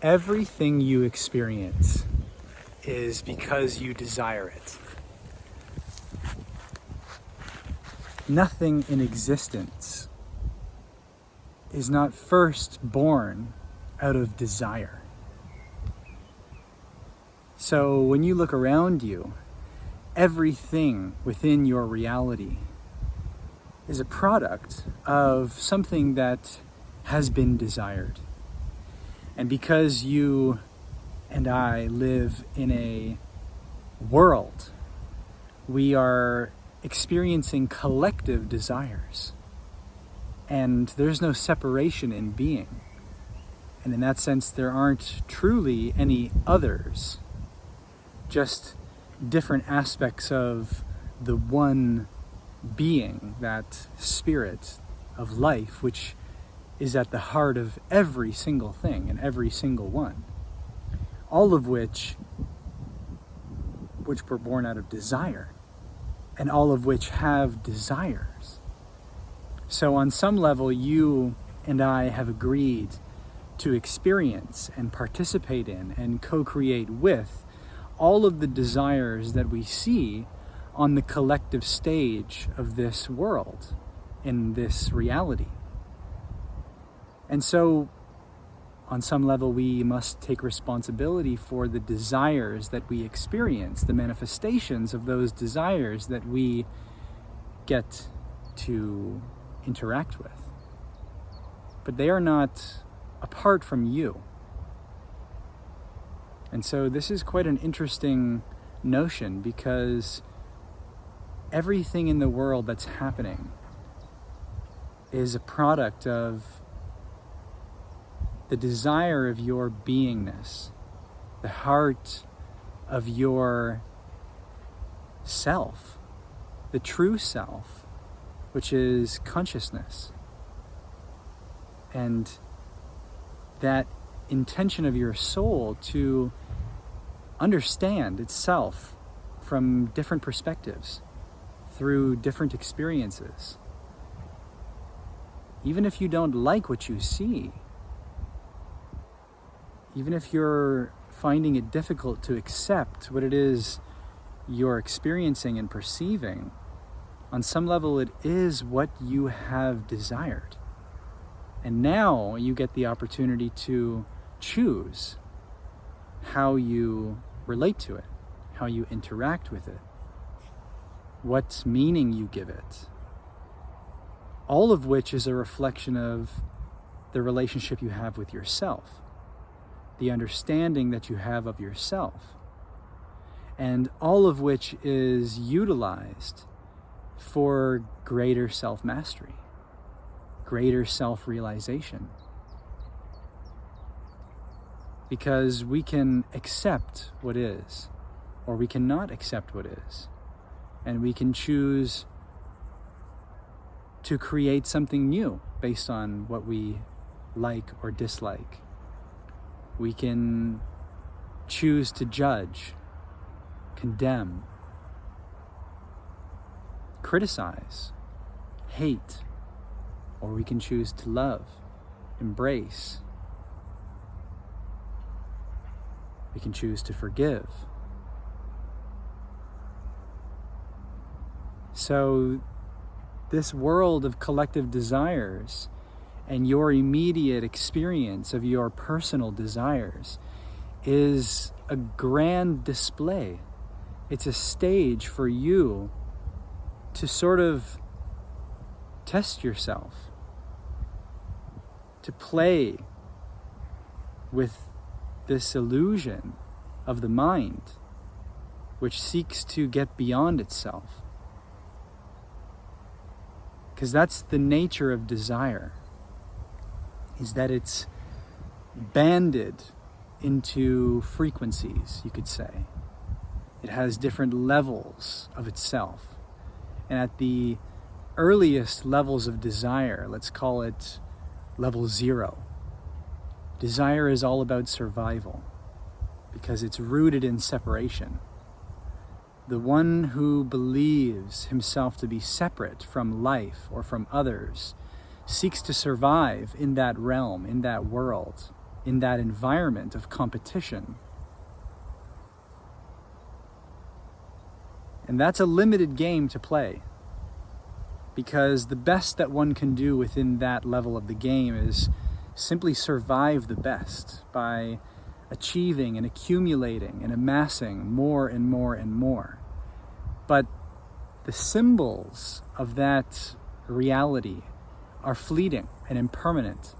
Everything you experience is because you desire it. Nothing in existence is not first born out of desire. So when you look around you, everything within your reality is a product of something that has been desired. And because you and I live in a world, we are experiencing collective desires. And there's no separation in being. And in that sense, there aren't truly any others, just different aspects of the one being, that spirit of life, which is at the heart of every single thing and every single one. All of which were born out of desire, and all of which have desires. So on some level, you and I have agreed to experience and participate in and co-create with all of the desires that we see on the collective stage of this world, in this reality. And so, on some level, we must take responsibility for the desires that we experience, the manifestations of those desires that we get to interact with. But they are not apart from you. And so this is quite an interesting notion, because everything in the world that's happening is a product of the desire of your beingness, the heart of your self, the true self, which is consciousness. And that intention of your soul to understand itself from different perspectives, through different experiences. Even if you don't like what you see, even if you're finding it difficult to accept what it is you're experiencing and perceiving, on some level it is what you have desired. And now you get the opportunity to choose how you relate to it, how you interact with it, what meaning you give it. All of which is a reflection of the relationship you have with yourself, the understanding that you have of yourself, and all of which is utilized for greater self-mastery, greater self-realization. Because we can accept what is, or we cannot accept what is, and we can choose to create something new based on what we like or dislike. We can choose to judge, condemn, criticize, hate, or we can choose to love, embrace. We can choose to forgive. So this world of collective desires and your immediate experience of your personal desires is a grand display. It's a stage for you to sort of test yourself, to play with this illusion of the mind, which seeks to get beyond itself. Because that's the nature of desire, is that it's banded into frequencies, you could say. It has different levels of itself. And at the earliest levels of desire, let's call it level 0, desire is all about survival, because it's rooted in separation. The one who believes himself to be separate from life or from others seeks to survive in that realm, in that world. in that environment of competition. And that's a limited game to play, because the best that one can do within that level of the game is simply survive the best by achieving and accumulating and amassing more and more and more. But the symbols of that reality are fleeting and impermanent,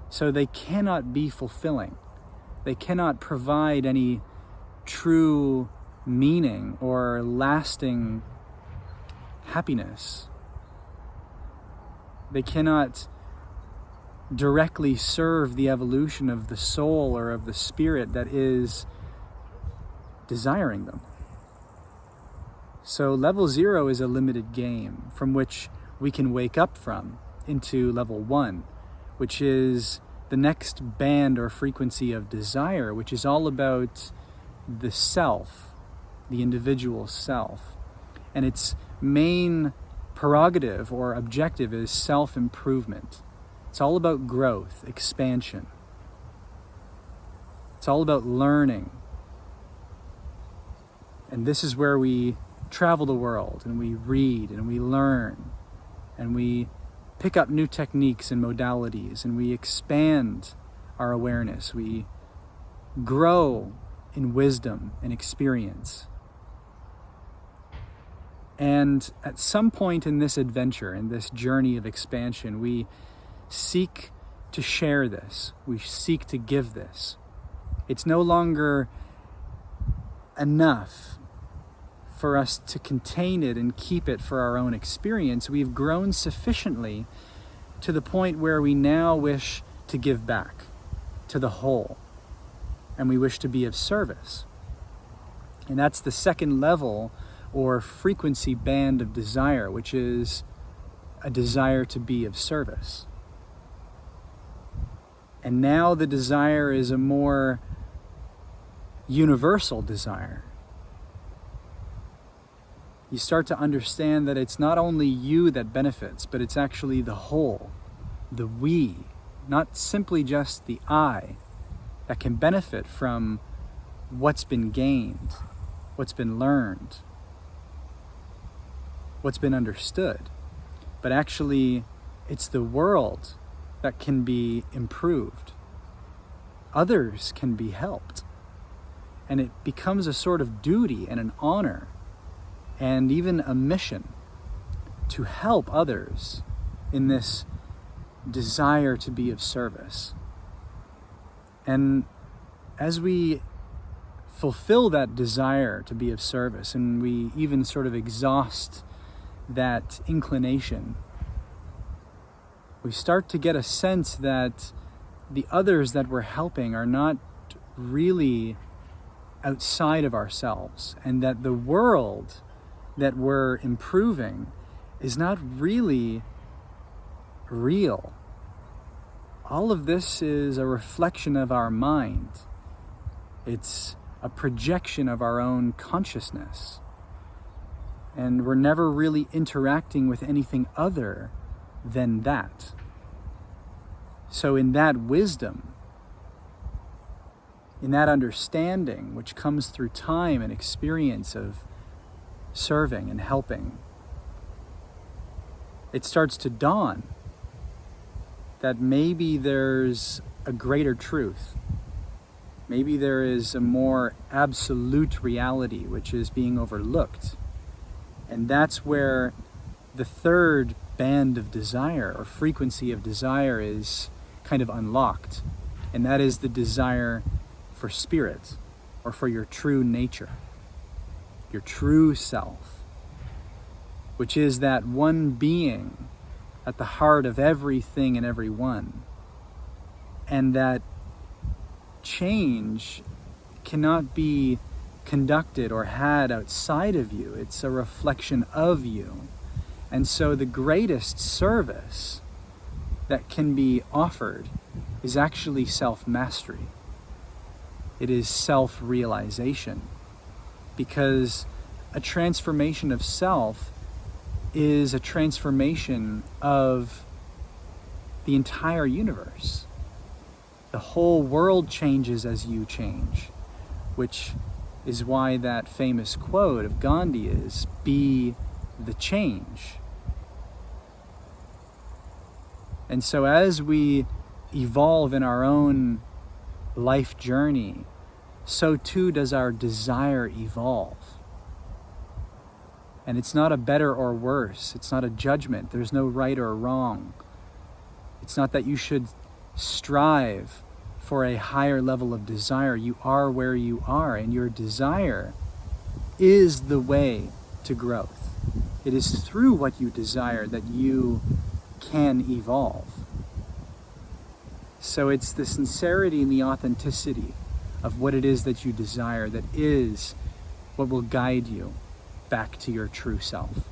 so they cannot be fulfilling. They cannot provide any true meaning or lasting happiness. They cannot directly serve the evolution of the soul or of the spirit that is desiring them. So level 0 is a limited game from which we can wake up from into level 1, which is the next band or frequency of desire, which is all about the self, the individual self. And its main prerogative or objective is self-improvement. It's all about growth, expansion. It's all about learning. And this is where we travel the world and we read and we learn and we pick up new techniques and modalities and we expand our awareness. We grow in wisdom and experience. And at some point in this adventure, in this journey of expansion, we seek to share this. We seek to give this. It's no longer enough for us to contain it and keep it for our own experience. We've grown sufficiently to the point where we now wish to give back to the whole, and we wish to be of service. And that's the second level or frequency band of desire, which is a desire to be of service. And now the desire is a more universal desire. You start to understand that it's not only you that benefits, but it's actually the whole, the we, not simply just the I, that can benefit from what's been gained, what's been learned, what's been understood, but actually it's the world that can be improved. Others can be helped. And it becomes a sort of duty and an honor and even a mission to help others in this desire to be of service. And as we fulfill that desire to be of service, and we even sort of exhaust that inclination, we start to get a sense that the others that we're helping are not really outside of ourselves, and that the world that we're improving is not really real. All of this is a reflection of our mind. It's a projection of our own consciousness. And we're never really interacting with anything other than that. So in that wisdom, in that understanding, which comes through time and experience of serving and helping, it starts to dawn that maybe there's a greater truth. Maybe there is a more absolute reality which is being overlooked. And that's where the third band of desire or frequency of desire is kind of unlocked. And that is the desire for spirit, or for your true nature, your true self, which is that one being at the heart of everything and everyone. And that change cannot be conducted or had outside of you. It's a reflection of you. And so the greatest service that can be offered is actually self-mastery. It is self-realization, because a transformation of self is a transformation of the entire universe. The whole world changes as you change, which is why that famous quote of Gandhi is, "Be the change." And so as we evolve in our own life journey, so too does our desire evolve. And it's not a better or worse. It's not a judgment. There's no right or wrong. It's not that you should strive for a higher level of desire. You are where you are, and your desire is the way to growth. It is through what you desire that you can evolve. So it's the sincerity and the authenticity of what it is that you desire that is what will guide you back to your true self.